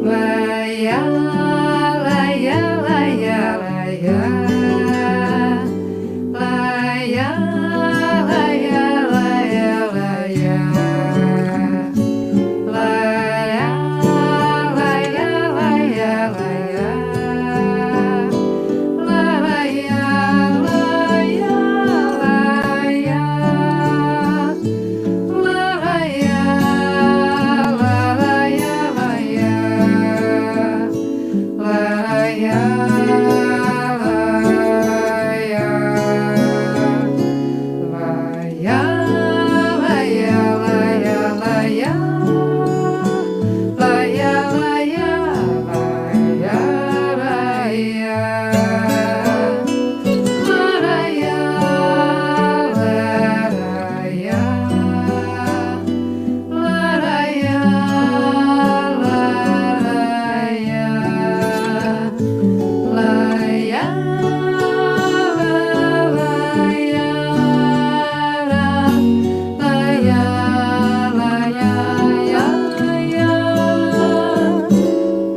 Laia, laia, laia, laia. Laia, laia, laia, laia. Laia, laia, laia, laia. Laia, laia, laia. Laia, laia, laia. Laia, laia, laia, laia, laia. Laia, laia, laia, laia. Laia, laia. Laia, laia. Laia, laia, laia, laia.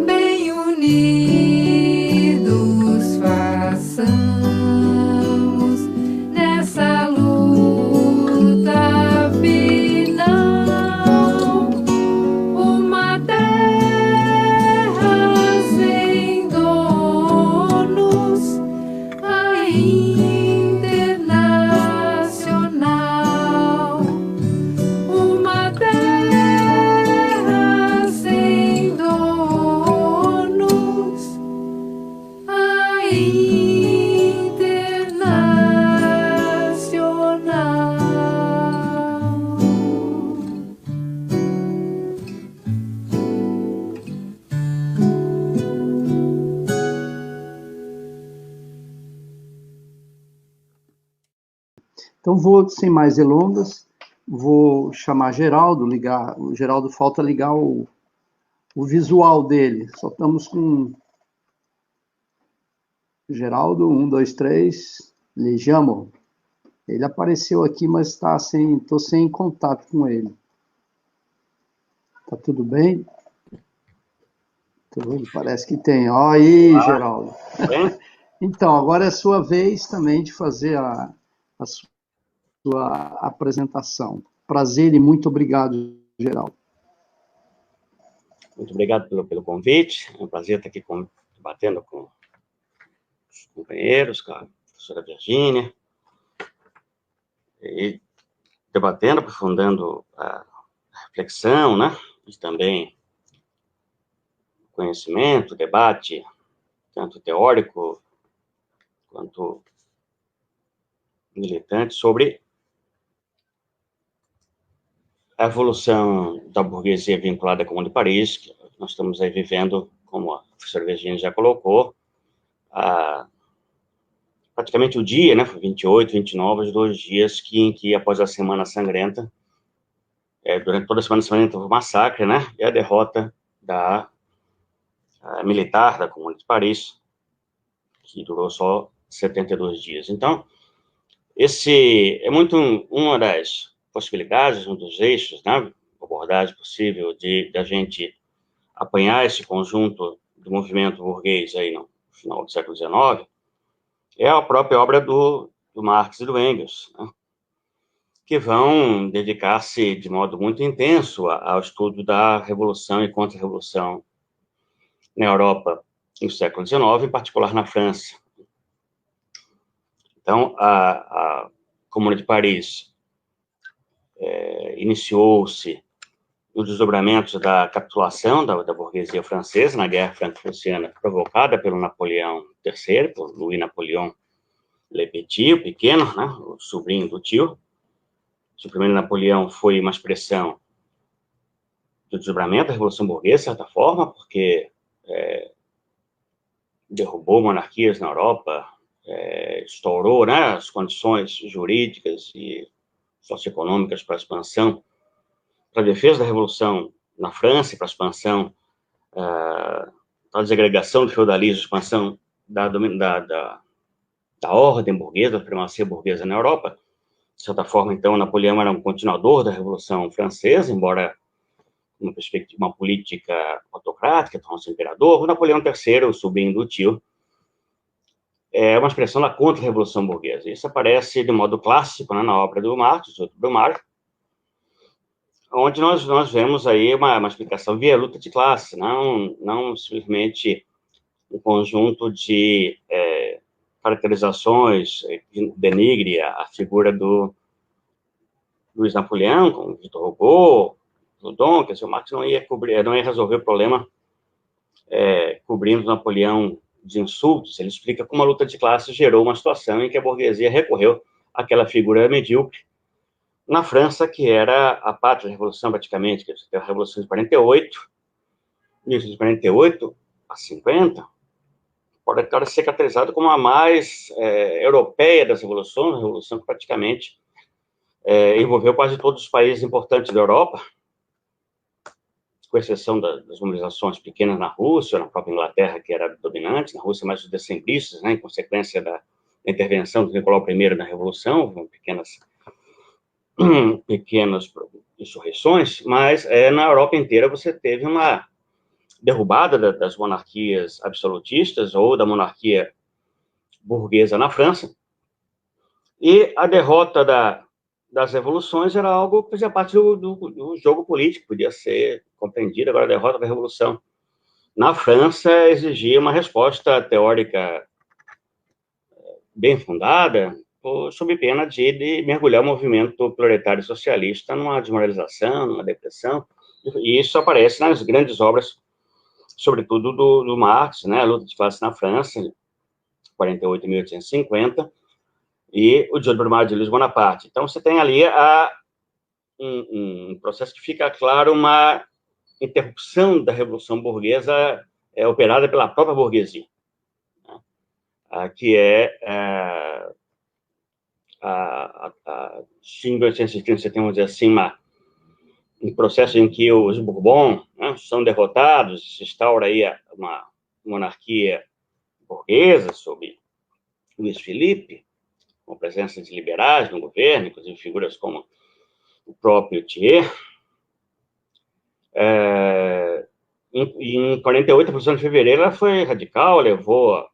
Bem unidos façamos nessa luta final uma terra sem donos, a internacional. Uma terra sem donos, a internacional. Então, vou, sem mais delongas, vou chamar Geraldo, ligar. O Geraldo falta ligar o visual dele. Só estamos com Geraldo, 1, 2, 3, lhe chamo. Ele apareceu aqui, mas estou sem contato com ele. Tá tudo bem? Tudo, parece que tem. Ó aí, Geraldo. Bem? Então, agora é a sua vez também de fazer a sua apresentação. Prazer e muito obrigado, Geraldo. Muito obrigado pelo convite. É um prazer estar aqui debatendo com os companheiros, com a professora Virgínia, e debatendo, aprofundando a reflexão, né? E também conhecimento, debate, tanto teórico quanto militante, sobre a evolução da burguesia vinculada à Comuna de Paris, que nós estamos aí vivendo, como a professora Virginia já colocou, praticamente o dia, né, foi 28, 29, os 2 dias em que, após a Semana Sangrenta, durante toda a Semana Sangrenta, houve um massacre, né, e a derrota militar da Comuna de Paris, que durou só 72 dias. Então, esse é muito uma das possibilidades, um dos eixos, né, abordagem possível da gente apanhar esse conjunto do movimento burguês aí no final do século XIX, é a própria obra do Marx e do Engels, né, que vão dedicar-se de modo muito intenso ao estudo da Revolução e Contra-Revolução na Europa no século XIX, em particular na França. Então, a Comuna de Paris iniciou-se nos desdobramentos da capitulação da burguesia francesa na Guerra Franco-Prussiana, provocada pelo Napoleão III, por Louis Napoleon Le Petit, o pequeno, né, o sobrinho do tio. O primeiro Napoleão foi uma expressão do desdobramento da Revolução Burguesa, de certa forma, porque derrubou monarquias na Europa, estourou, né, as condições jurídicas e socioeconômicas para a expansão, para a defesa da Revolução na França, para a expansão, para a desagregação do feudalismo, expansão da ordem burguesa, da primazia burguesa na Europa. De certa forma, então, Napoleão era um continuador da Revolução Francesa, embora uma perspectiva, uma política autocrática, torna-se imperador. O Napoleão III, o sobrinho do tio, é uma expressão da contra-revolução burguesa. Isso aparece de modo clássico, né, na obra do Marx, do Marx, onde nós vemos aí uma explicação via luta de classe, não simplesmente um conjunto de caracterizações que denigre a figura do Luiz Napoleão, como Victor Hugo, Proudhon, quer dizer, o Marx não ia resolver o problema cobrindo Napoleão de insultos. Ele explica como a luta de classes gerou uma situação em que a burguesia recorreu àquela figura medíocre na França, que era a pátria da Revolução, praticamente, que é a Revolução de 48, 1848 a 50, pode ser caracterizado como a mais europeia das revoluções, a revolução que praticamente envolveu quase todos os países importantes da Europa, com exceção das mobilizações pequenas na Rússia, na própria Inglaterra, que era dominante, na Rússia mais os decembristas, né, em consequência da intervenção do Nicolau I na Revolução, pequenas insurreições, mas na Europa inteira você teve uma derrubada das monarquias absolutistas ou da monarquia burguesa na França, e a derrota das revoluções era algo que fazia parte do jogo político, podia ser compreendido. Agora, a derrota da Revolução na França exigia uma resposta teórica bem fundada, sob pena de mergulhar o movimento proletário socialista numa desmoralização, numa depressão, e isso aparece nas grandes obras, sobretudo do Marx, né, a luta de classe na França, 48 e 1850, e o Dia do Brumário de Luiz Bonaparte. Então, você tem ali um processo que fica claro uma interrupção da Revolução Burguesa operada pela própria burguesia, né, que em 1830 você tem, vamos dizer assim, um processo em que os Bourbon, né, são derrotados, se instaura aí uma monarquia burguesa sob Luiz Felipe, com presença de liberais no governo, inclusive figuras como o próprio Thiers. Em 48, a Revolução de Fevereiro, ela foi radical, levou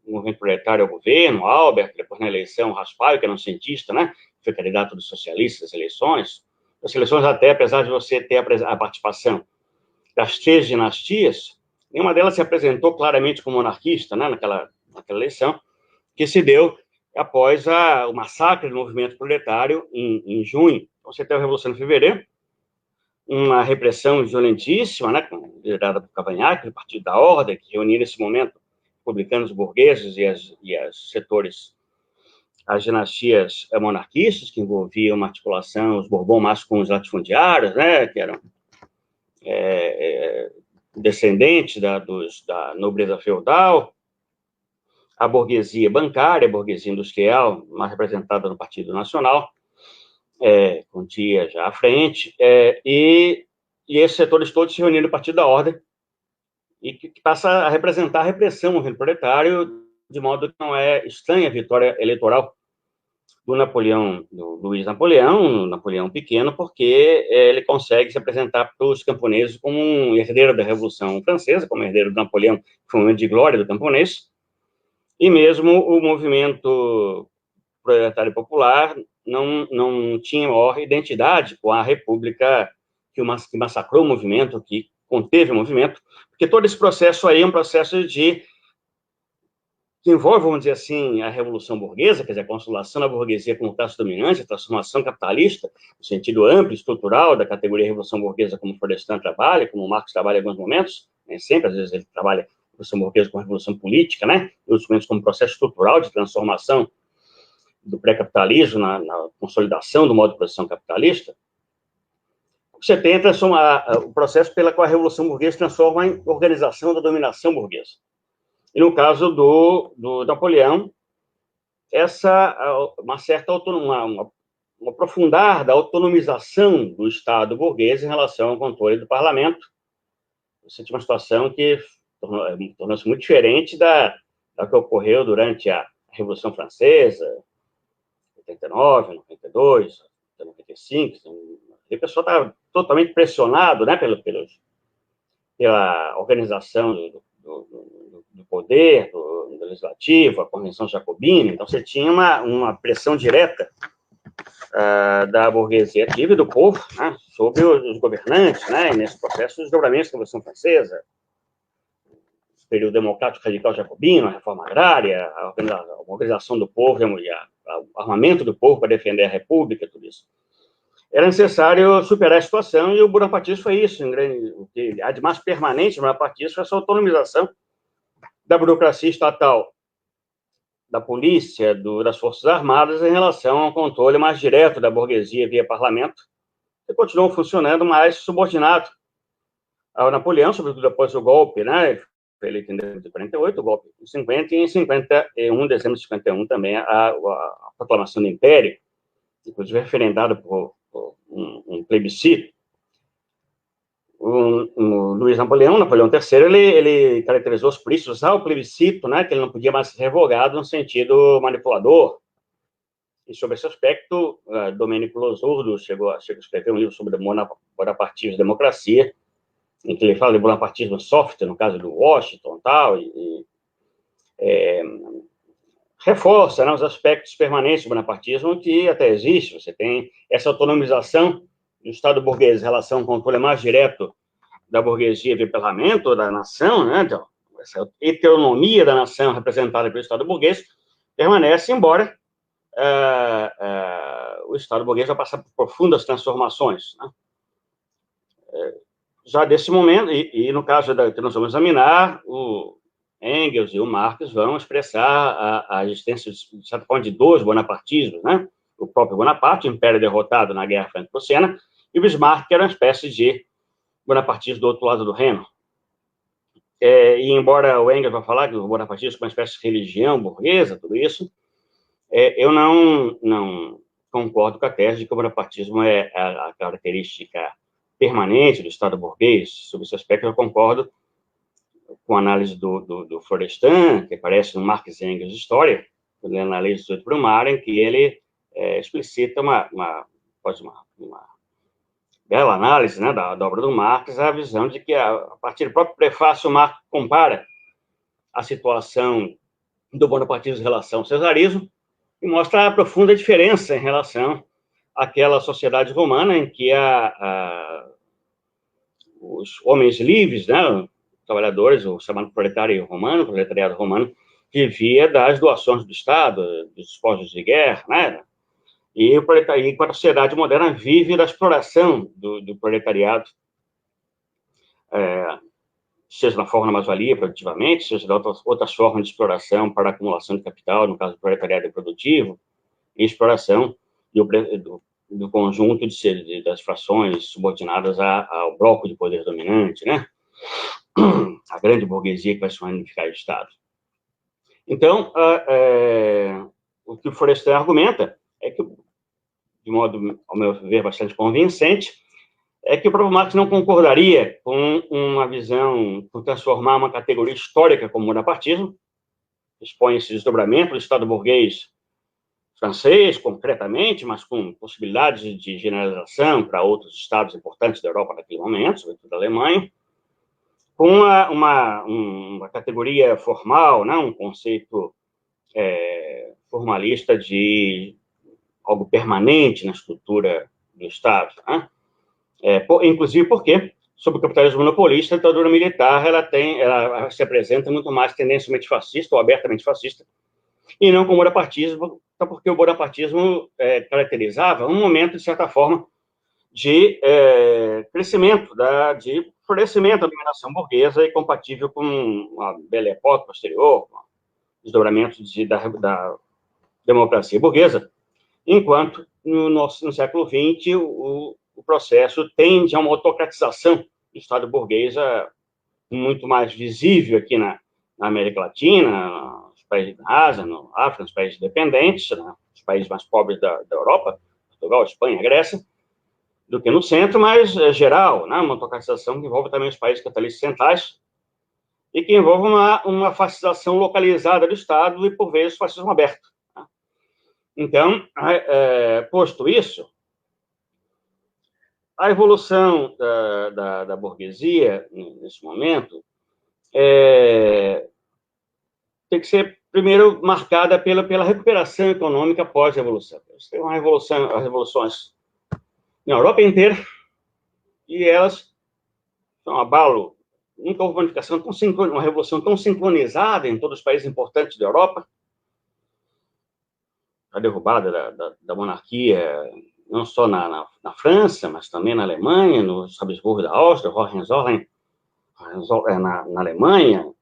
o movimento proletário ao governo, Albert, depois na eleição, Raspail, que era um cientista, né, foi candidato dos socialistas nas eleições. As eleições até, apesar de você ter a participação das 3 dinastias, nenhuma delas se apresentou claramente como monarquista, né, naquela eleição, que se deu após o massacre do movimento proletário em junho. Então, você tem a Revolução de Fevereiro, uma repressão violentíssima, né, liderada por Cavaignac, do Partido da Ordem, que reunia nesse momento republicanos burgueses e as dinastias monarquistas, que envolviam uma articulação, os Bourbon mais com os latifundiários, né, que eram descendentes da nobreza feudal, a burguesia bancária, a burguesia industrial, mais representada no Partido Nacional, com Dia já à frente, e esses setores todos se reuniram no Partido da Ordem, e que passa a representar a repressão do movimento proletário, de modo que não é estranha a vitória eleitoral do Luiz Napoleão pequeno, porque ele consegue se apresentar para os camponeses como um herdeiro da Revolução Francesa, como herdeiro do Napoleão, que foi um momento de glória do camponês, e mesmo o movimento proletário popular não tinha maior identidade com a república que massacrou o movimento, que conteve o movimento, porque todo esse processo aí é um processo que envolve, vamos dizer assim, a Revolução Burguesa, quer dizer, a consolidação da burguesia como classe dominante, a transformação capitalista, no sentido amplo e estrutural da categoria Revolução Burguesa, como o Florestan trabalha, como o Marx trabalha em alguns momentos, nem sempre, às vezes ele trabalha a Revolução Burguesa como revolução política, né, e outros momentos como processo estrutural de transformação do pré-capitalismo na consolidação do modo de produção capitalista. Você tem o processo pela qual a Revolução Burguesa transforma em organização da dominação burguesa. E no caso do Napoleão, uma certa autonomia, um aprofundar da autonomização do Estado burguês em relação ao controle do parlamento. Você tinha uma situação que tornou-se muito diferente da que ocorreu durante a Revolução Francesa, 89, 92, 95, a pessoa estava totalmente pressionado, né, pela organização do poder, do legislativo, a Convenção Jacobina. Então, você tinha uma pressão direta da burguesia ativa e do povo, né, sobre os governantes, né, e nesse processo dos desdobramentos da Revolução Francesa, o período democrático radical jacobino, a reforma agrária, a organização do povo e o armamento do povo para defender a República, tudo isso. Era necessário superar a situação, e o bonapartismo foi isso. O que há de mais permanente no bonapartismo foi essa autonomização da burocracia estatal, da polícia, das Forças Armadas, em relação ao controle mais direto da burguesia via parlamento, que continuou funcionando mais subordinado ao Napoleão, sobretudo após o golpe, né? Foi eleito em dezembro de 48, o golpe em 50, e em 51, dezembro de 51, também a proclamação do Império, inclusive referendada por um plebiscito. O Luiz Napoleão III, ele caracterizou os políticos ao plebiscito, né, que ele não podia mais ser revogado no sentido manipulador. E sobre esse aspecto, Domênico Losurdo chegou a escrever um livro sobre bonapartismo e democracia, em que ele fala de bonapartismo soft, no caso do Washington, tal, reforça, né, os aspectos permanentes do bonapartismo que até existe. Você tem essa autonomização do Estado burguês em relação ao controle mais direto da burguesia via parlamento, da nação, né? Então, essa heteronomia da nação representada pelo Estado burguês permanece, embora o Estado burguês vai passar por profundas transformações, né? Já desse momento, e no caso que nós vamos examinar, o Engels e o Marx vão expressar a existência, de certa forma, de dois bonapartismos, né? O próprio Bonaparte, o império derrotado na Guerra Franco-Prussiana, e o Bismarck, que era uma espécie de bonapartismo do outro lado do Reno. E embora o Engels vá falar que o bonapartismo é uma espécie de religião burguesa, tudo isso, eu não concordo com a tese de que o bonapartismo é a característica permanente do Estado burguês. Sobre esse aspecto, eu concordo com a análise do Florestan, que aparece no Marx e Engels História, na Lei 18 Brumário, em que ele explicita uma bela análise, né, da obra do Marx, a visão de que, a partir do próprio prefácio, o Marx compara a situação do bonapartismo em relação ao cesarismo e mostra a profunda diferença em relação àquela sociedade romana em que os homens livres, né, trabalhadores, o chamado proletariado romano, vivia das doações do Estado, dos despojos de guerra, né? E enquanto a sociedade moderna vive da exploração do proletariado, seja na forma da mais-valia, produtivamente, seja de outras formas de exploração para a acumulação de capital, no caso do proletariado produtivo, e exploração do conjunto das frações subordinadas ao bloco de poder dominante, né? A grande burguesia que vai se unificar o Estado. Então, o que o Florestan argumenta é que, de modo, ao meu ver, bastante convincente, é que o próprio Marx não concordaria com uma visão por transformar uma categoria histórica como o bonapartismo, expõe esse desdobramento do Estado burguês francês, concretamente, mas com possibilidades de generalização para outros estados importantes da Europa naquele momento, sobretudo a Alemanha, com uma categoria formal, né, um conceito formalista de algo permanente na estrutura do Estado, né? Inclusive porque, sob o capitalismo monopolista, a ditadura militar ela se apresenta muito mais tendencialmente fascista ou abertamente fascista, e não como bonapartismo, porque o bonapartismo caracterizava um momento, de certa forma, de crescimento, de florescimento da dominação burguesa e compatível com uma bela época posterior, com o desdobramento da democracia burguesa, enquanto no século XX o processo tende a uma autocratização do Estado burguês muito mais visível aqui na América Latina, nos países da Ásia, no África, nos países dependentes, nos países mais pobres da Europa, Portugal, Espanha, Grécia, do que no centro, mas geral, né? Uma autocratização que envolve também os países capitalistas centrais e que envolve uma fascização localizada do Estado e, por vezes, fascismo aberto. Né? Então, posto isso, a evolução da burguesia, nesse momento, tem que ser, primeiro, marcada pela recuperação econômica pós-revolução. Você tem uma revolução, as revoluções na Europa inteira, e elas são um abalo. Nunca houve uma revolução tão sincronizada em todos os países importantes da Europa. A derrubada da monarquia, não só na França, mas também na Alemanha, no Habsburgo da Áustria, Hohenzollern na Alemanha,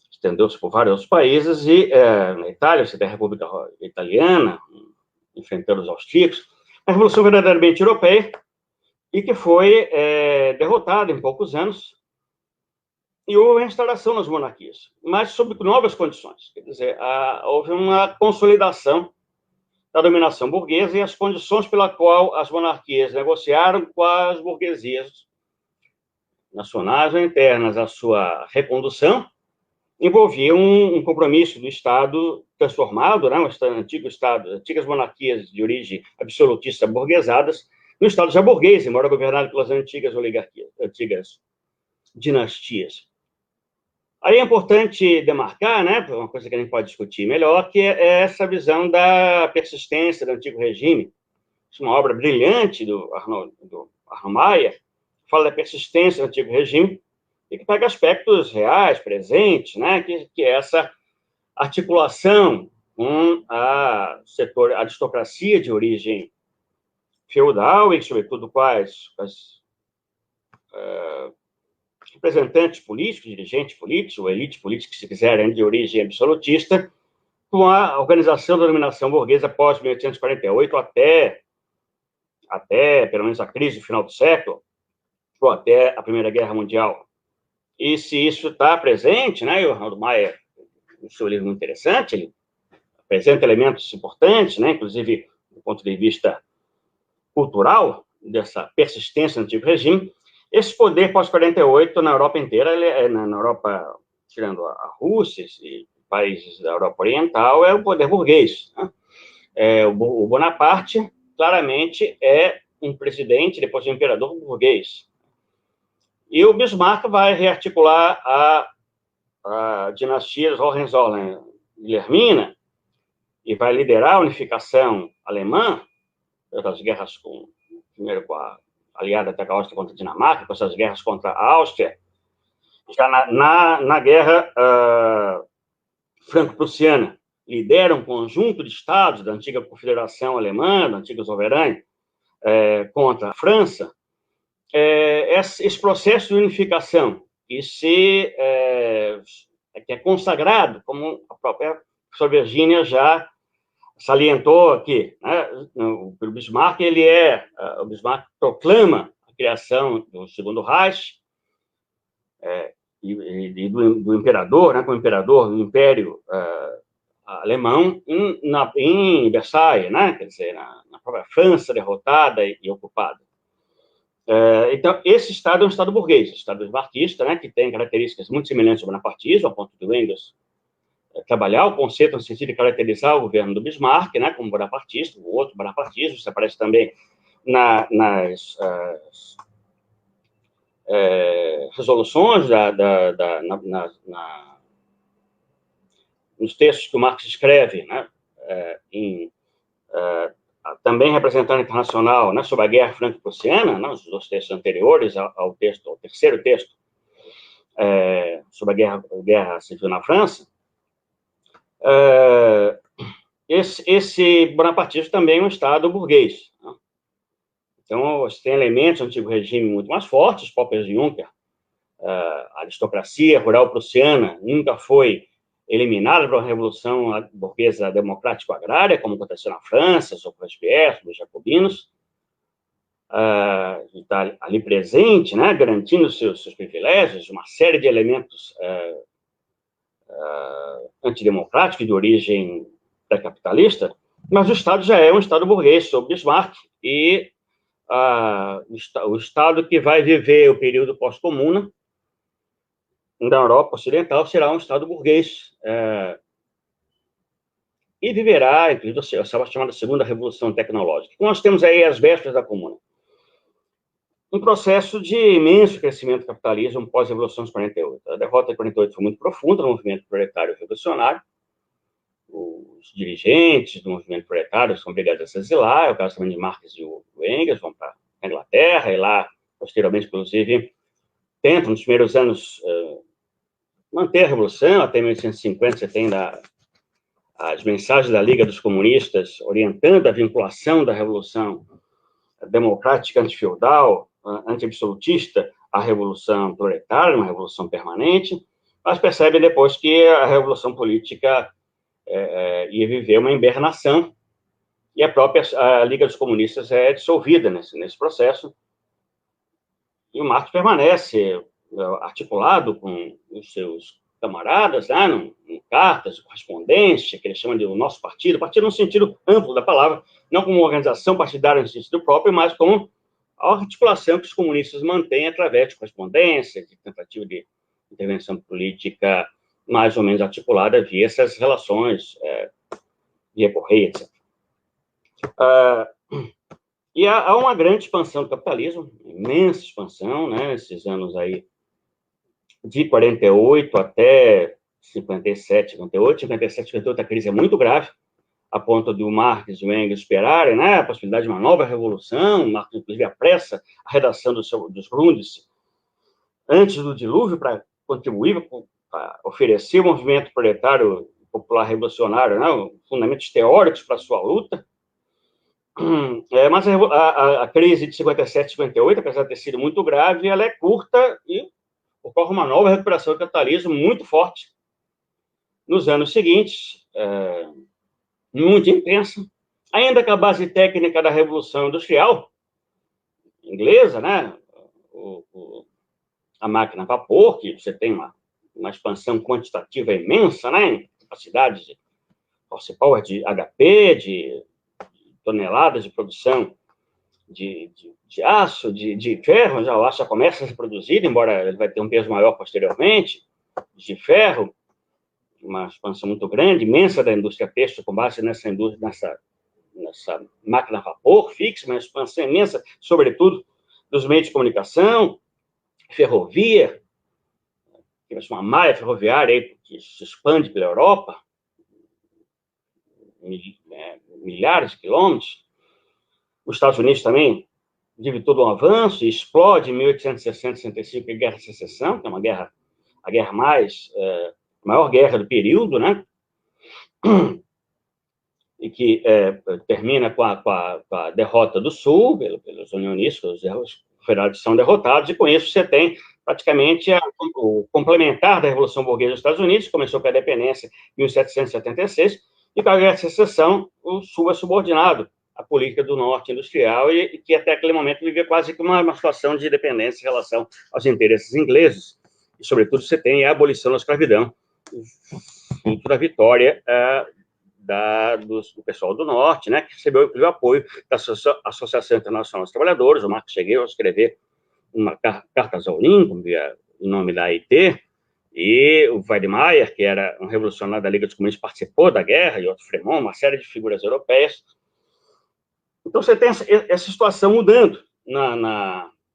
estendeu-se por vários outros países, e na Itália, você tem a República Italiana, enfrentando os austríacos, a Revolução verdadeiramente europeia, e que foi derrotada em poucos anos, e houve a restauração das monarquias, mas sob novas condições. Quer dizer, houve uma consolidação da dominação burguesa e as condições pela qual as monarquias negociaram com as burguesias nacionais ou internas a sua recondução envolvia um compromisso do Estado transformado, né, antigas monarquias de origem absolutista burguesadas, no Estado já burguês, embora governado pelas antigas oligarquias, antigas dinastias. Aí é importante demarcar, né, uma coisa que a gente pode discutir melhor, que é essa visão da persistência do antigo regime. Isso é uma obra brilhante do Arnaud Mayer, fala da persistência do antigo regime, e que pega aspectos reais, presentes, né, que é essa articulação com a aristocracia de origem feudal, e, sobretudo, quais representantes políticos, dirigentes políticos, ou elite política, se quiserem, de origem absolutista, com a organização da dominação burguesa após 1848, até pelo menos a crise do final do século, ou até a Primeira Guerra Mundial. E se isso está presente, né, e o Arnaud Mayer, no seu livro muito interessante, ele apresenta elementos importantes, né, inclusive do ponto de vista cultural, dessa persistência do antigo regime. Esse poder pós-48 na Europa inteira, na Europa, tirando a Rússia e países da Europa Oriental, é o poder burguês. Né? O Bonaparte, claramente, é um presidente, depois um imperador burguês. E o Bismarck vai rearticular a dinastia dos Hohenzollern-Guillermina e vai liderar a unificação alemã, das guerras primeiro com a aliada até a Áustria contra a Dinamarca, com essas guerras contra a Áustria, já na guerra franco-prussiana, lidera um conjunto de estados da antiga Confederação Alemã, da antiga Soberania, contra a França. Esse processo de unificação, que é consagrado, como a própria professora Virginia já salientou aqui, né? O Bismarck, o Bismarck proclama a criação do Segundo Reich e do imperador, né, como imperador do Império Alemão em Versailles, né? Quer dizer, na própria França derrotada e ocupada. Então, esse Estado é um Estado burguês, um Estado bismarckista, né, que tem características muito semelhantes ao bonapartismo, ao ponto do Engels trabalhar o conceito no sentido de caracterizar o governo do Bismarck, né, como bonapartista, o outro bonapartismo, isso aparece também nas resoluções, nos textos que o Marx escreve, né, também representando internacional, né, sobre a guerra franco-prussiana, né, os dois textos anteriores ao terceiro texto sobre a guerra civil na França. Esse bonapartismo também é um Estado burguês. Né? Então, você tem elementos do antigo regime muito mais fortes, Popper e Juncker, a aristocracia rural prussiana nunca foi eliminada pela Revolução Burguesa Democrático-Agrária, como aconteceu na França, sob Robespierre, sob os jacobinos, está ali presente, né, garantindo seus privilégios, uma série de elementos antidemocráticos de origem pré-capitalista, mas o Estado já é um Estado burguês, sob Bismarck, e o Estado que vai viver o período pós-comuna da Europa Ocidental será um Estado burguês, e viverá, inclusive, a chamada Segunda Revolução Tecnológica. Nós temos aí as vésperas da Comuna. um processo de imenso crescimento do capitalismo pós-Revolução de 48. A derrota de 48 foi muito profunda no movimento proletário revolucionário. Os dirigentes do movimento proletário são obrigados a se exilar, é o caso também de Marx e o Engels, vão para a Inglaterra, e lá, posteriormente, inclusive, tentam, nos primeiros anos, manter a revolução. Até 1850 você tem as mensagens da Liga dos Comunistas orientando a vinculação da revolução democrática antifeudal, anti-absolutista, à revolução proletária, uma revolução permanente, mas percebe depois que a revolução política ia viver uma hibernação, e a Liga dos Comunistas é dissolvida nesse processo, e o Marx permanece articulado com os seus camaradas, em cartas, correspondência, que ele chama de o nosso partido no sentido amplo da palavra, não como uma organização partidária no sentido próprio, mas como a articulação que os comunistas mantêm através de correspondência, de tentativa de intervenção política mais ou menos articulada via essas relações, via correio, etc. E há uma grande expansão do capitalismo, imensa expansão, né, esses anos aí, de 48 até 57, 58. 57, 58, a crise é muito grave, a ponto do Marx e o Engels esperarem, né, a possibilidade de uma nova revolução. Marx, inclusive, apressa a redação dos Grundrisse antes do dilúvio para contribuir, para oferecer ao movimento proletário popular revolucionário, né, fundamentos teóricos para a sua luta. Mas a crise de 57, 58, apesar de ter sido muito grave, ela é curta e ocorre uma nova recuperação do capitalismo muito forte nos anos seguintes, muito intensa, ainda que a base técnica da Revolução Industrial inglesa, né, a máquina a vapor, que você tem uma expansão quantitativa imensa, né, em capacidade de horsepower de HP, de toneladas de produção de aço, de ferro. Já o aço já começa a ser produzido, embora ele vai ter um peso maior posteriormente, de ferro, uma expansão muito grande, imensa da indústria têxtil, com base nessa máquina a vapor fixa, uma expansão imensa, sobretudo, dos meios de comunicação, ferrovia, uma malha ferroviária aí, que se expande pela Europa, milhares de quilômetros. Os Estados Unidos também vive todo um avanço e explode em 1860-65 a Guerra de Secessão, que é a guerra maior guerra do período, né? E que termina com a derrota do Sul pelos unionistas. Os federados são derrotados, e com isso você tem praticamente o complementar da Revolução Burguesa dos Estados Unidos, que começou com a independência em 1776, e com a Guerra de Secessão, o Sul é subordinado à política do Norte industrial, e que até aquele momento vivia quase que uma situação de dependência em relação aos interesses ingleses. E, sobretudo, você tem a abolição da escravidão, fruto da vitória do pessoal do Norte, né, que recebeu o apoio da Associação Internacional dos Trabalhadores. O Marx chegou a escrever uma carta ao Lincoln, em nome da AIT, e o Weidmeier, que era um revolucionário da Liga dos Comunistas, participou da guerra, e Otto Fremont, uma série de figuras europeias. Então, você tem essa situação mudando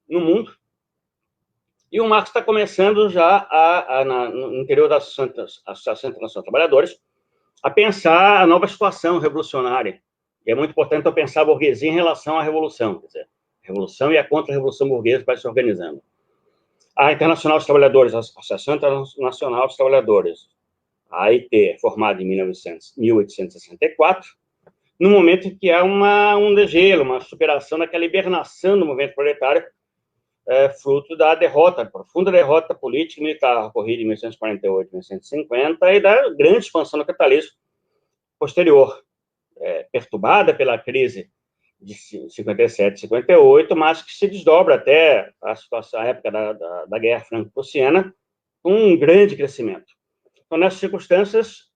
no mundo, e o Marx está começando já, no interior da Associação Internacional dos Trabalhadores, a pensar a nova situação revolucionária. E é muito importante eu pensar a burguesia em relação à revolução, quer dizer, a revolução e a contra-revolução burguesa vai se organizando. A Internacional dos Trabalhadores, a Associação Internacional dos Trabalhadores, a AIT, formada em 1864, no momento em que há um degelo, uma superação daquela hibernação do movimento proletário, fruto da derrota, profunda derrota política e militar ocorrida em 1948, 1950, e da grande expansão do capitalismo posterior, perturbada pela crise de 57, 58, mas que se desdobra até a época da Guerra Franco-Prussiana, com um grande crescimento. Então, nessas circunstâncias,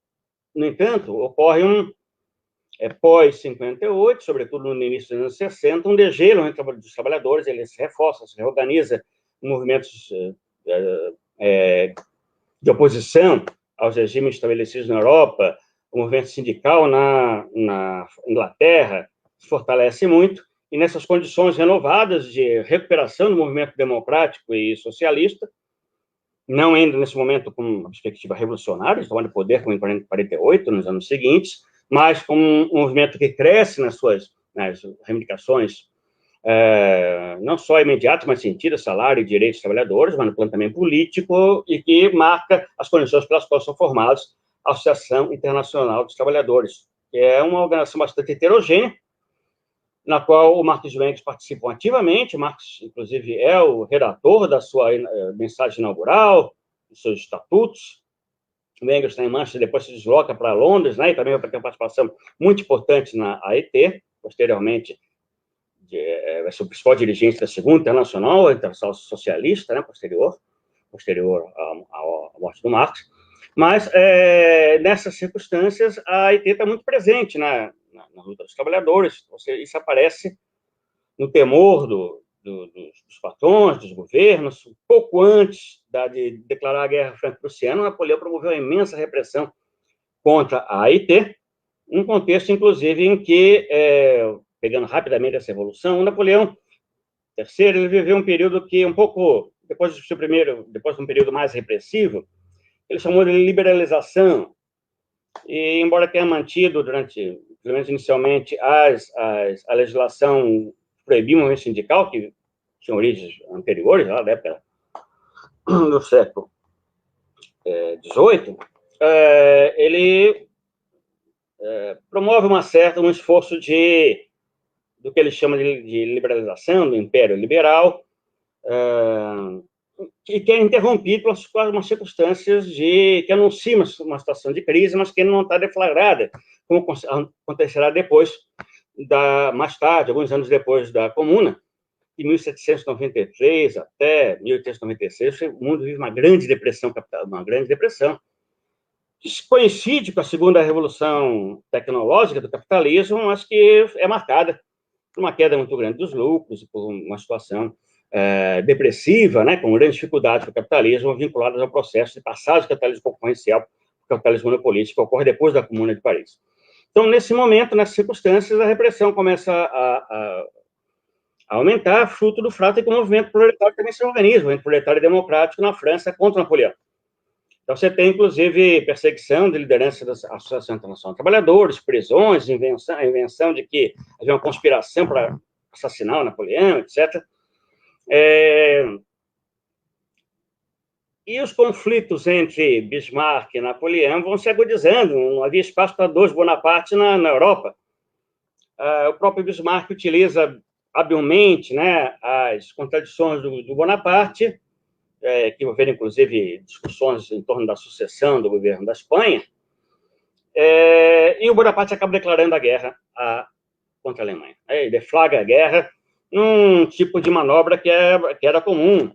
no entanto, ocorre pós-58, sobretudo no início dos anos 60, um degelo entre os trabalhadores. Ele se reforça, se reorganiza em movimentos de oposição aos regimes estabelecidos na Europa. O movimento sindical na Inglaterra se fortalece muito, e nessas condições renovadas de recuperação do movimento democrático e socialista, não ainda nesse momento com uma perspectiva revolucionária, de tomar de poder como em 1948, nos anos seguintes, mas com um movimento que cresce nas reivindicações, não só imediatas, mas sentidas, salário e direitos dos trabalhadores, mas no plano também político, e que marca as condições pelas quais são formados a Associação Internacional dos Trabalhadores, que é uma organização bastante heterogênea, na qual o Marx e o Engels participam ativamente. Marx, inclusive, é o redator da sua mensagem inaugural, dos seus estatutos. O Engels está em Manchester, depois se desloca para Londres, né, e também vai ter uma participação muito importante na AIT, posteriormente vai ser o principal dirigente da Segunda Internacional, a Internacional Socialista, né, posterior à morte do Marx. Mas, nessas circunstâncias, a AIT está muito presente na luta dos trabalhadores. Isso aparece no temor dos patrões, dos governos. Um pouco antes de declarar a Guerra Franco-Prussiana, Napoleão promoveu uma imensa repressão contra a AIT, um contexto, inclusive, em que, pegando rapidamente essa evolução, o Napoleão III ele viveu um período que, um pouco depois de um período mais repressivo, ele chamou de liberalização, e embora tenha mantido durante, pelo menos inicialmente, a legislação proibir o movimento sindical, que tinha origens anteriores, lá da época do século XVIII, ele promove um esforço do que ele chama de liberalização, do Império Liberal, que é interrompido por umas circunstâncias que anunciam uma situação de crise, mas que não está deflagrada, como acontecerá mais tarde, alguns anos depois da Comuna, de 1793 até 1896, o mundo vive uma grande depressão capital, que coincide com a segunda revolução tecnológica do capitalismo, mas que é marcada por uma queda muito grande dos lucros, por uma situação depressiva, né, com grandes dificuldades para o capitalismo, vinculadas ao processo de passagem do capitalismo concorrencial para o capitalismo monopolístico, que ocorre depois da Comuna de Paris. Então, nesse momento, nessas circunstâncias, a repressão começa a aumentar, fruto do fato de que o movimento proletário também se organiza, o movimento proletário democrático na França contra Napoleão. Então, você tem, inclusive, perseguição de liderança da Associação Internacional de Trabalhadores, prisões, invenção de que havia uma conspiração para assassinar o Napoleão, etc. E os conflitos entre Bismarck e Napoleão vão se agudizando, não havia espaço para dois Bonaparte na Europa. O próprio Bismarck utiliza habilmente, né, as contradições do Bonaparte, que envolveram, inclusive, discussões em torno da sucessão do governo da Espanha, e o Bonaparte acaba declarando a guerra contra a Alemanha. Ele deflagra a guerra num tipo de manobra que era comum,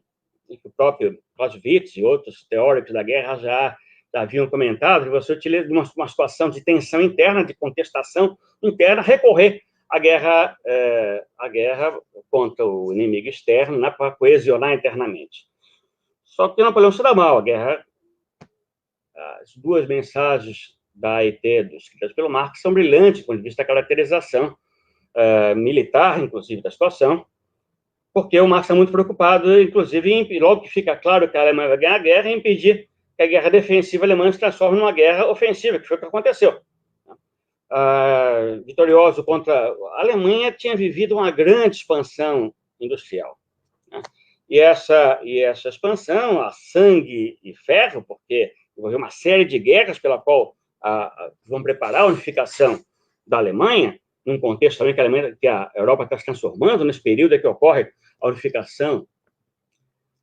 e que o próprio Clausewitz e outros teóricos da guerra já haviam comentado, que você utiliza uma situação de tensão interna, de contestação interna, recorrer à guerra contra o inimigo externo, né, para coesionar internamente. Só que Napoleão se dá mal. As duas mensagens da AIT, escritas pelo Marx, são brilhantes do ponto de vista da caracterização militar, inclusive, da situação, porque o Marx está muito preocupado, inclusive, logo que fica claro que a Alemanha vai ganhar a guerra, em impedir que a guerra defensiva alemã se transforme numa guerra ofensiva, que foi o que aconteceu. Vitorioso contra a Alemanha, tinha vivido uma grande expansão industrial, né? E essa expansão, a sangue e ferro, porque envolveu uma série de guerras pela qual vão preparar a unificação da Alemanha, num contexto também que a Europa está se transformando, nesse período em que ocorre a unificação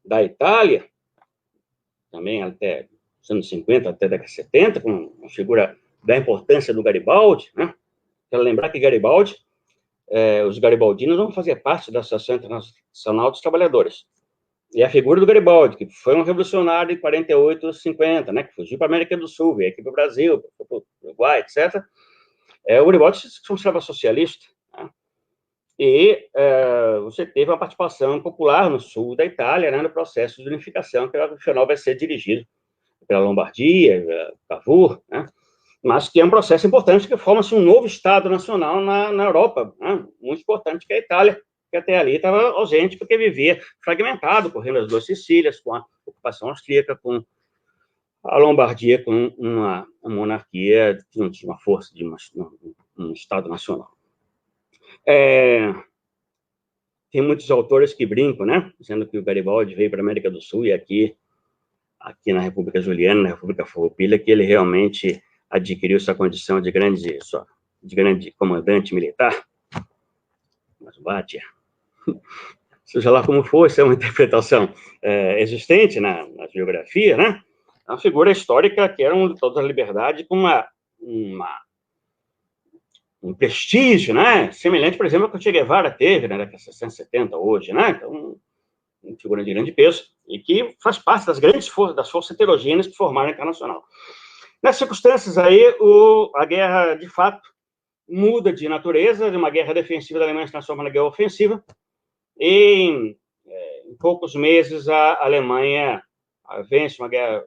da Itália, também até os anos 50, até a década de 70, com a figura da importância do Garibaldi, né? Quero lembrar que Garibaldi, os garibaldinos vão fazer parte da Associação Internacional dos Trabalhadores. E a figura do Garibaldi, que foi um revolucionário em 48, 50, né, que fugiu para a América do Sul, veio aqui para o Brasil, para o Uruguai, etc. O Garibaldi se considerava socialista, né? E você teve uma participação popular no sul da Itália, né, no processo de unificação, que no final vai ser dirigido pela Lombardia, Cavour, né? mas que é um processo importante, que forma-se um novo Estado nacional na Europa, né? Muito importante, que é a Itália, que até ali estava ausente, porque vivia fragmentado, correndo as duas Sicílias, com a ocupação austríaca, com a Lombardia, com uma monarquia que não tinha uma força de um Estado nacional. Tem muitos autores que brincam, né? Dizendo que o Garibaldi veio para a América do Sul e aqui na República Juliana, na República Farroupilha, que ele realmente adquiriu sua condição de grande comandante militar. Mas Bhatia, seja lá como for, isso é uma interpretação existente na biografia, né? É uma figura histórica que era de toda a liberdade, com um prestígio, né? Semelhante, por exemplo, ao que o Che Guevara teve na década de 60, 70 hoje, né? Então, uma figura de grande peso e que faz parte das forças heterogêneas que formaram a Internacional. Nessas circunstâncias aí, a guerra, de fato, muda de natureza, de uma guerra defensiva da Alemanha se transforma na guerra ofensiva, e em poucos meses a Alemanha vence uma guerra,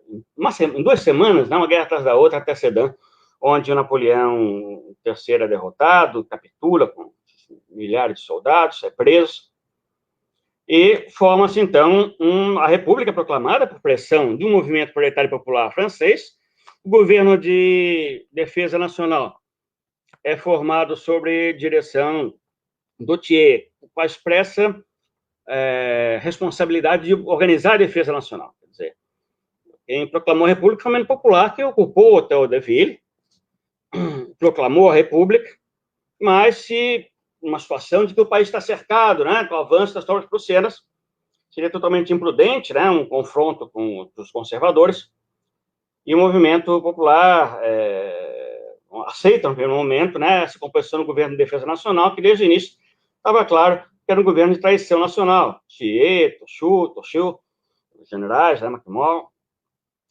em 2 semanas, né, uma guerra atrás da outra, até Sedan, onde o Napoleão III é derrotado, capitula com milhares de soldados, é preso, e forma-se, então, a República proclamada por pressão de um movimento proletário popular francês. O governo de defesa nacional é formado sob direção do Thiers, com a expressa responsabilidade de organizar a defesa nacional. Quer dizer, quem proclamou a República foi o movimento popular, que ocupou o Hotel de Ville, proclamou a República, mas se uma situação de que o país está cercado, né, com o avanço das tropas prussianas, seria totalmente imprudente, né, um confronto com os conservadores, e o movimento popular aceita, no primeiro momento, né, essa composição do governo de defesa nacional, que desde o início estava claro que era um governo de traição nacional. Thiers, Tochut, os generais, né, MacMahon,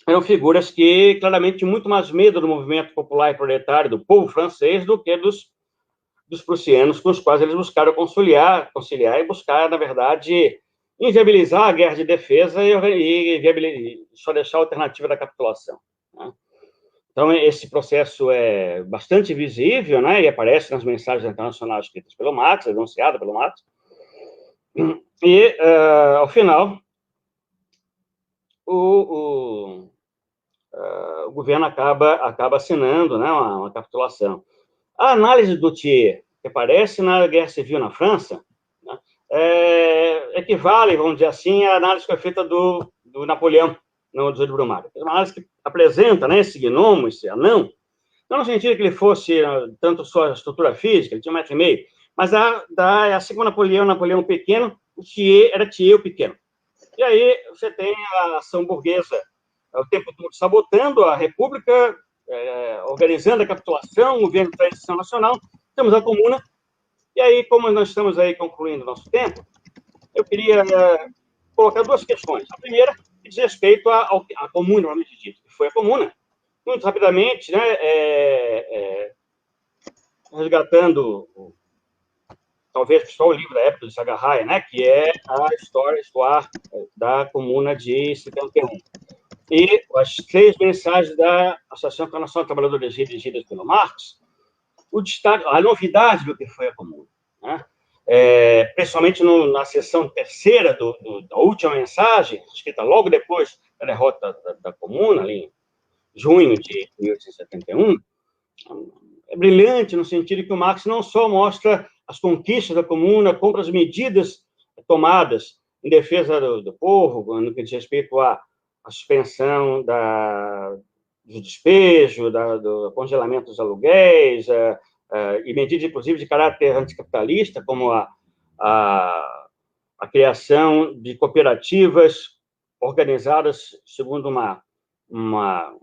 eram figuras que claramente tinham muito mais medo do movimento popular e proletário, do povo francês, do que dos prussianos, com os quais eles buscaram conciliar e buscar, na verdade, inviabilizar a guerra de defesa e só deixar a alternativa da capitulação, né? Então, esse processo é bastante visível, né, e aparece nas mensagens internacionais escritas pelo Marx, denunciada pelo Marx, e, ao final, o governo acaba assinando, né, uma capitulação. A análise do Thiers, que aparece na Guerra Civil na França, né, equivale, vamos dizer assim, à análise que foi feita do Napoleão no 18 de Brumário. É uma análise que apresenta, né, esse gnomo, esse anão, não no sentido que ele fosse tanto sua estrutura física, ele tinha 1,5 metro, mas assim como Napoleão pequeno, o Thiers era Thiers o pequeno. E aí você tem a ação burguesa o tempo todo sabotando a República, organizando a capitulação, o governo de transição nacional, temos a Comuna, e aí, como nós estamos aí concluindo o nosso tempo, eu queria colocar 2 questões. A primeira diz respeito à Comuna, normalmente dito, que foi a Comuna. Muito rapidamente, né, resgatando, talvez só o livro da época de Sagarraia, né, que é a história da Comuna de 71. E as 3 mensagens da Associação Internacional de Trabalhadores dirigidas pelo Marx, o destaque, a novidade do que foi a Comuna, né? Principalmente na seção 3ª da última mensagem, escrita logo depois da derrota da Comuna, ali em junho de 1871, é brilhante no sentido que o Marx não só mostra as conquistas da Comuna, como as medidas tomadas em defesa do povo, no que diz respeito à suspensão do despejo, do congelamento dos aluguéis, e medidas, inclusive, de caráter anticapitalista, como a criação de cooperativas organizadas segundo uma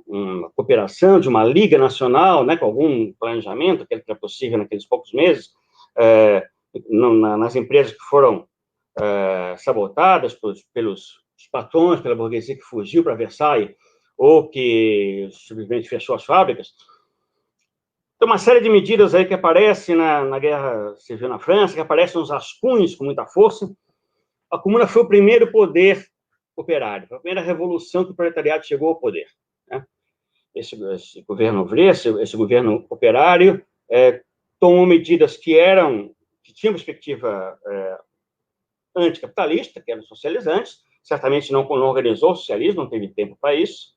cooperação, de uma liga nacional, né, com algum planejamento, que era possível naqueles poucos meses, nas empresas que foram sabotadas pelos patrões, pela burguesia que fugiu para Versailles, ou que simplesmente fechou as fábricas. Então, uma série de medidas aí que aparecem na Guerra Civil na França, que aparecem nos rascunhos com muita força. A Comuna foi o primeiro poder operário, foi a primeira revolução que o proletariado chegou ao poder, né? esse governo Vre, esse governo operário, tomou medidas que tinham perspectiva anticapitalista, que eram socializantes, certamente não organizou o socialismo, não teve tempo para isso,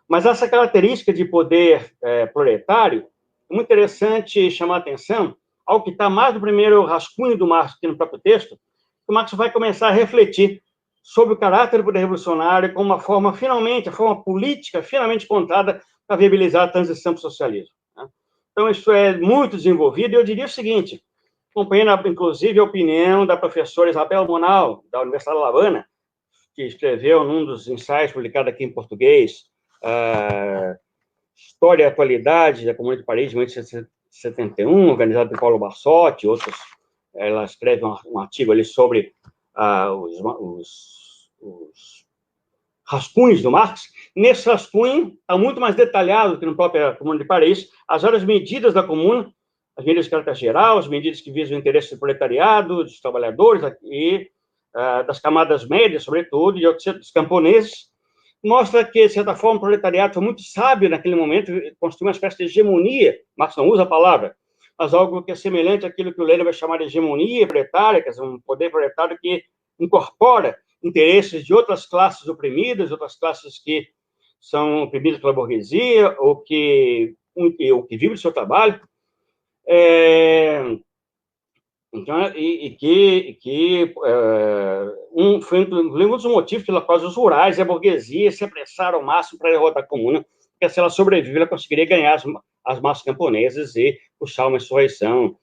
mas essa característica de poder proletário é muito interessante chamar a atenção ao que está mais no primeiro rascunho do Marx, aqui no próprio texto, que o Marx vai começar a refletir sobre o caráter do poder revolucionário como uma forma, finalmente, a forma política finalmente contada para viabilizar a transição para o socialismo. Né? Então, isso é muito desenvolvido, e eu diria o seguinte, acompanhando, inclusive, a opinião da professora Isabel Monal, da Universidade de La Habana, que escreveu num dos ensaios publicados aqui em português, História e Atualidade da Comuna de Paris, de 1871, organizado por Paulo Bassotti, outros. Ela escreve um artigo ali sobre os rascunhos do Marx. Nesse rascunho, está muito mais detalhado que no próprio Comuna de Paris, as várias medidas da Comuna, as medidas de caráter geral, as medidas que visam o interesse do proletariado, dos trabalhadores e das camadas médias, sobretudo, e dos camponeses, mostra que, de certa forma, o proletariado foi muito sábio naquele momento, construiu uma espécie de hegemonia, Marx não usa a palavra, mas algo que é semelhante àquilo que o Lenin vai chamar de hegemonia proletária, quer dizer, um poder proletário que incorpora interesses de outras classes oprimidas, outras classes que são oprimidas pela burguesia, ou que vivem do seu trabalho. Então, foi um dos motivos pela qual os rurais e a burguesia se apressaram ao máximo para derrotar a comuna, porque se ela sobrevive, ela conseguiria ganhar as massas camponesas e puxar uma insurreição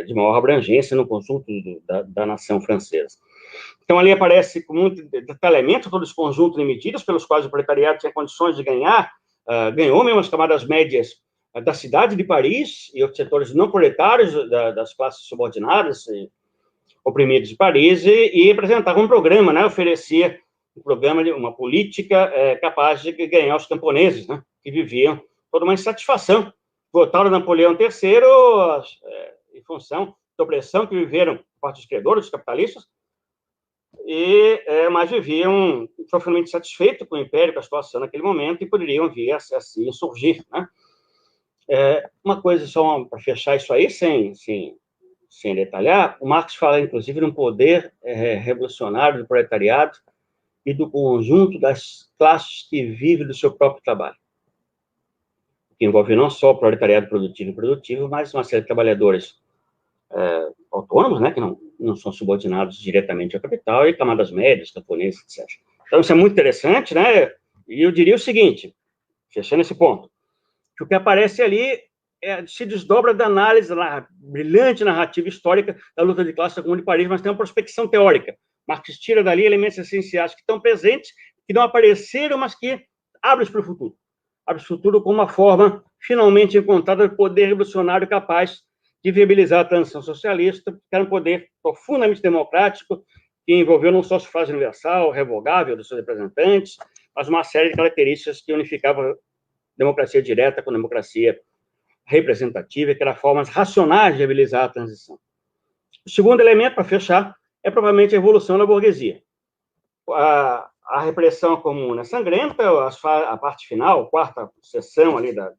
de maior abrangência no conjunto da nação francesa. Então, ali aparece com muito detalhamento todo esse conjunto de medidas pelos quais o proletariado tinha condições de ganhar, ganhou mesmo as camadas médias da cidade de Paris e outros setores não proletários das classes subordinadas e oprimidas de Paris e apresentava um programa, né, oferecia um programa, uma política capaz de ganhar os camponeses, né, que viviam toda uma insatisfação. Votaram Napoleão III em função da opressão que viveram por parte dos credores, dos capitalistas, mas viviam profundamente satisfeitos com o império, com a situação naquele momento, e poderiam vir a se insurgir, né? Uma coisa só para fechar isso aí, sem detalhar, o Marx fala, inclusive, de um poder revolucionário do proletariado e do conjunto das classes que vivem do seu próprio trabalho, que envolve não só o proletariado produtivo e improdutivo, mas uma série de trabalhadores autônomos, né, que não são subordinados diretamente ao capital, e camadas médias, camponeses, etc. Então, isso é muito interessante, né? E eu diria o seguinte, fechando esse ponto, que o que aparece ali se desdobra da análise, da brilhante narrativa histórica da luta de classe da Comuna de Paris, mas tem uma prospecção teórica. Marx tira dali elementos essenciais que estão presentes, que não apareceram, mas que abrem-se para o futuro. Abre-se para o futuro como uma forma finalmente encontrada de poder revolucionário capaz de viabilizar a transição socialista, que era um poder profundamente democrático, que envolveu não só a sufrágio universal, revogável dos seus representantes, mas uma série de características que unificavam democracia direta com democracia representativa, que eram formas racionais de viabilizar a transição. O segundo elemento, para fechar, é provavelmente a evolução da burguesia. A repressão comum é sangrenta, a parte final, a quarta sessão ali da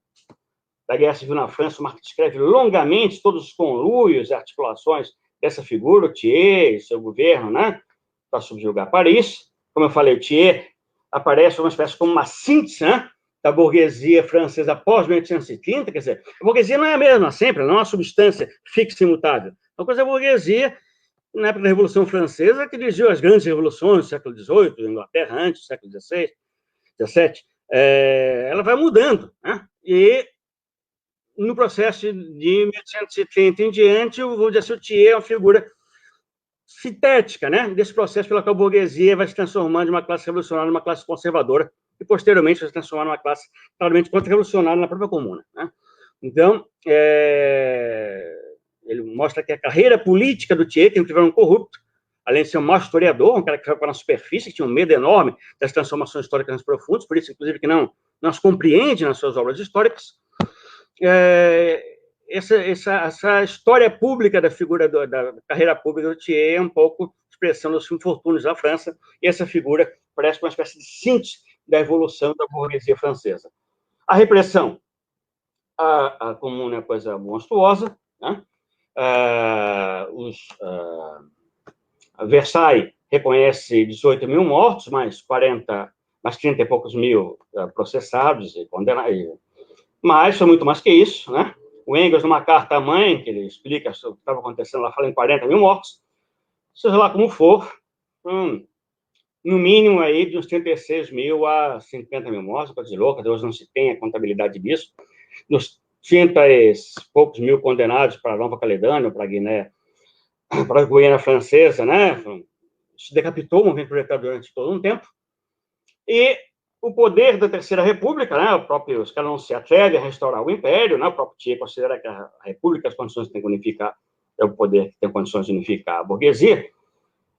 Guerra Civil na França, o Marx descreve longamente todos os conluios e articulações dessa figura, o Thiers e seu governo, né, para subjugar Paris. Como eu falei, o Thiers aparece uma espécie como uma síntese, né, da burguesia francesa após 1830, quer dizer, a burguesia não é a mesma sempre, não é uma substância fixa e imutável. Uma coisa é a burguesia, na época da Revolução Francesa, que dirigiu as grandes revoluções do século XVIII, Inglaterra antes, do século XVI, XVII, ela vai mudando, né? E no processo de 1830 em diante, o Thiers é uma figura sintética, né, desse processo pelo qual a burguesia vai se transformando de uma classe revolucionária numa classe conservadora, e posteriormente vai se transformar numa classe claramente contra-revolucionária na própria comuna, né? Então, ele mostra que a carreira política do Thiers, que não tiveram um corrupto, além de ser um mau historiador, um cara que ficava na superfície, que tinha um medo enorme das transformações históricas mais profundas, por isso, inclusive, que não as compreende nas suas obras históricas. Essa história pública da figura da carreira pública do Thiers é um pouco expressão dos infortúnios da França, e essa figura parece uma espécie de síntese da evolução da burguesia francesa. A repressão. A comuna é uma coisa monstruosa, né? Versailles reconhece 18 mil mortos, mais 30 e poucos mil processados e condenados. Mas foi muito mais que isso, né? O Engels, numa carta à mãe, que ele explica o que estava acontecendo lá, fala em 40 mil mortos. Seja lá como for, no mínimo aí de uns 36 mil a 50 mil mortos, coisa de louca, Deus não se tem a contabilidade disso. Nos 30 e poucos mil condenados para Nova Caledônia, para a Guiné, para a Guiana Francesa, né? Se decapitou o movimento proletário durante todo um tempo. E o poder da Terceira República, né? Os caras não se atrevem a restaurar o Império, né? O próprio Thiers considera que a República, as condições que tem que unificar, é o poder que tem condições de unificar a burguesia.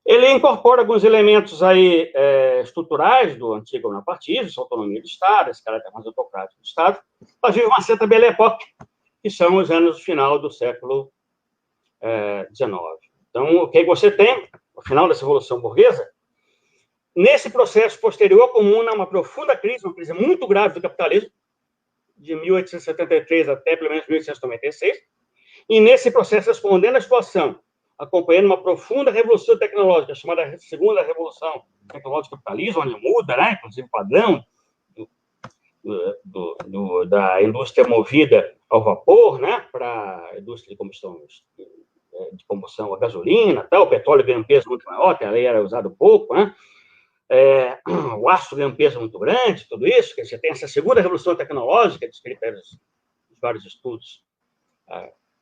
Ele incorpora alguns elementos aí estruturais do antigo bonapartismo, essa autonomia do Estado, esse caráter mais autocrático do Estado, mas vive uma certa Belle Époque, que são os anos final do século XIX. Então, o que você tem, no final dessa Revolução Burguesa, nesse processo posterior à Comuna, uma profunda crise, uma crise muito grave do capitalismo, de 1873 até pelo menos 1896, e nesse processo, respondendo à situação, acompanhando uma profunda revolução tecnológica, chamada Segunda Revolução Tecnológica do Capitalismo, onde muda, né, inclusive o padrão da indústria movida ao vapor, né, para a indústria de combustão a gasolina, tal, o petróleo ganha um peso muito maior, que a lei era usado pouco, né, o aço ganha um peso muito grande, tudo isso, que você tem essa segunda revolução tecnológica, descrita nos vários estudos,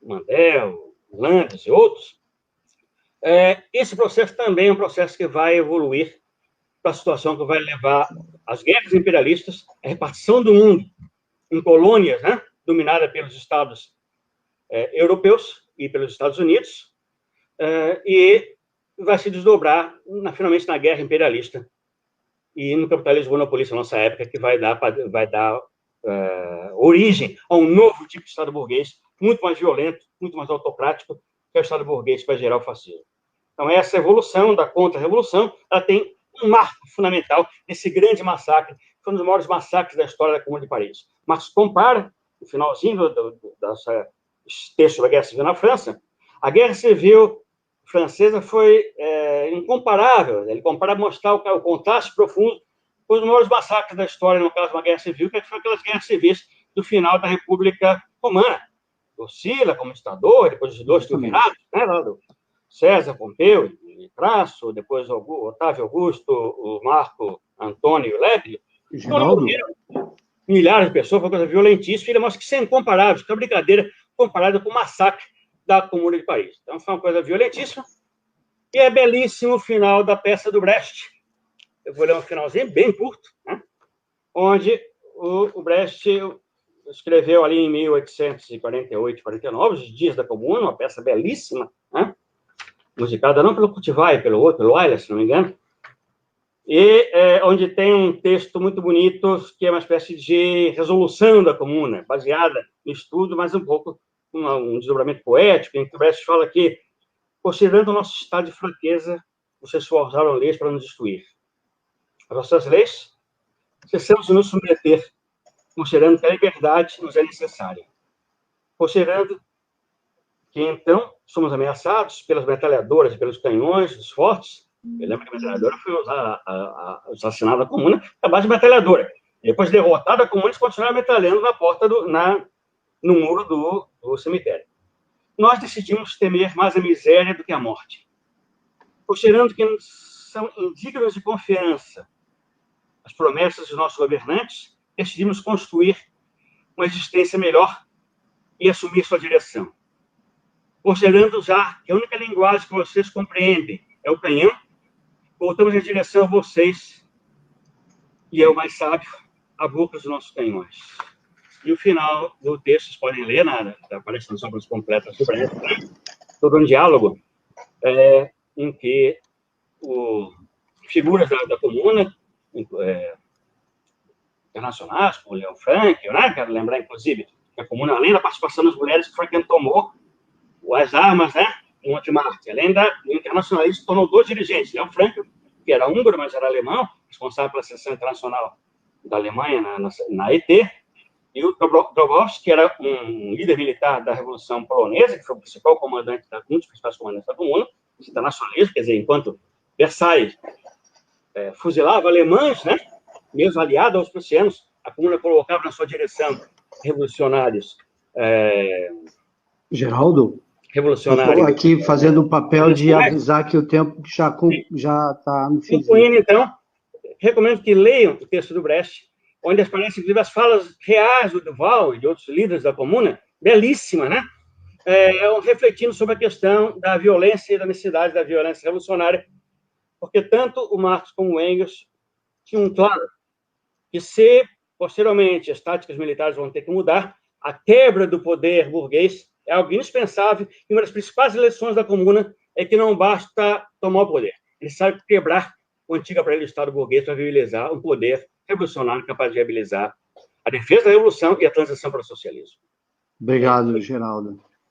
Mandel, Landes e outros. Esse processo também é um processo que vai evoluir para a situação que vai levar as guerras imperialistas, a repartição do mundo em colônias, né, dominada pelos estados europeus e pelos Estados Unidos, e vai se desdobrar, finalmente, na guerra imperialista e no capitalismo monopolista, na nossa época, que vai dar origem a um novo tipo de Estado burguês, muito mais violento, muito mais autocrático, que é o Estado burguês que vai gerar o fascismo. Então, essa evolução da contra-revolução, ela tem um marco fundamental nesse grande massacre, que foi um dos maiores massacres da história da Comuna de Paris. Mas compara, no finalzinho dessa texto da Guerra Civil na França, a Guerra Civil francesa foi incomparável. Ele compara mostrar o contraste profundo com os maiores massacres da história, no caso de uma Guerra Civil, que foi aquelas guerras civis do final da República Romana. O Sila como ditador, depois os dois triunvirados, né, lá do César Pompeu e Crasso, depois o Otávio Augusto, o Marco Antônio Lébio, milhares de pessoas, foi uma coisa violentíssima, mas que sem comparáveis, que é uma brincadeira comparada com o massacre da Comuna de Paris. Então, foi uma coisa violentíssima, e é belíssimo o final da peça do Brecht. Eu vou ler um finalzinho bem curto, né, onde o Brecht escreveu ali em 1848, 49, Os Dias da Comuna, uma peça belíssima, né, musicada não pelo Cultivar, pelo outro, pelo Euler, se não me engano, e onde tem um texto muito bonito, que é uma espécie de resolução da Comuna, baseada no estudo, mas um pouco um desdobramento poético, em que o Brecht fala que, considerando o nosso estado de fraqueza, vocês forjaram leis para nos destruir. As nossas leis, cessamos de nos submeter, considerando que a liberdade nos é necessária. Considerando que, então, somos ameaçados pelas metralhadoras e pelos canhões dos fortes. Eu lembro que a metralhadora foi assassinada a Comuna à base de metralhadora. Depois, derrotada a Comuna, eles continuaram metralhando na porta no muro do cemitério. Nós decidimos temer mais a miséria do que a morte. Considerando que são indignas de confiança as promessas dos nossos governantes, decidimos construir uma existência melhor e assumir sua direção. Considerando já que a única linguagem que vocês compreendem é o canhão, voltamos em direção a vocês, e é o mais sábio, a boca dos nossos canhões. E o final do texto, vocês podem ler, aparecendo nas obras completas do Brecht, todo um diálogo em que figuras da Comuna, internacionais, como Leon Frank, né? Quero lembrar, inclusive, que a Comuna, além da participação das mulheres, que foi quem tomou as armas, né, em Montmartre, além do internacionalismo, tornou 2 dirigentes, Leon Frank, que era húngaro, mas era alemão, responsável pela seção internacional da Alemanha na ET, E o Dobrowski, que era um líder militar da Revolução Polonesa, que foi o principal comandante um dos principais comandantes da Comuna, internacionalista, quer dizer, enquanto Versailles fuzilava alemães, né, mesmo aliado aos prussianos, a Comuna colocava na sua direção revolucionários. Geraldo, eu estou aqui fazendo o papel de avisar que o tempo já está no fim. Concluindo, então, recomendo que leiam o texto do Brecht, onde aparecem, inclusive, as falas reais do Duval e de outros líderes da Comuna, belíssima, né? Refletindo sobre a questão da violência e da necessidade da violência revolucionária, porque tanto o Marx como o Engels tinham claro que se, posteriormente, as táticas militares vão ter que mudar, a quebra do poder burguês é algo indispensável, e uma das principais lições da Comuna é que não basta tomar o poder, ele sabe quebrar o antigo aparelho do Estado burguês para viabilizar um poder revolucionário capaz de viabilizar a defesa da revolução e a transição para o socialismo. Obrigado, Geraldo.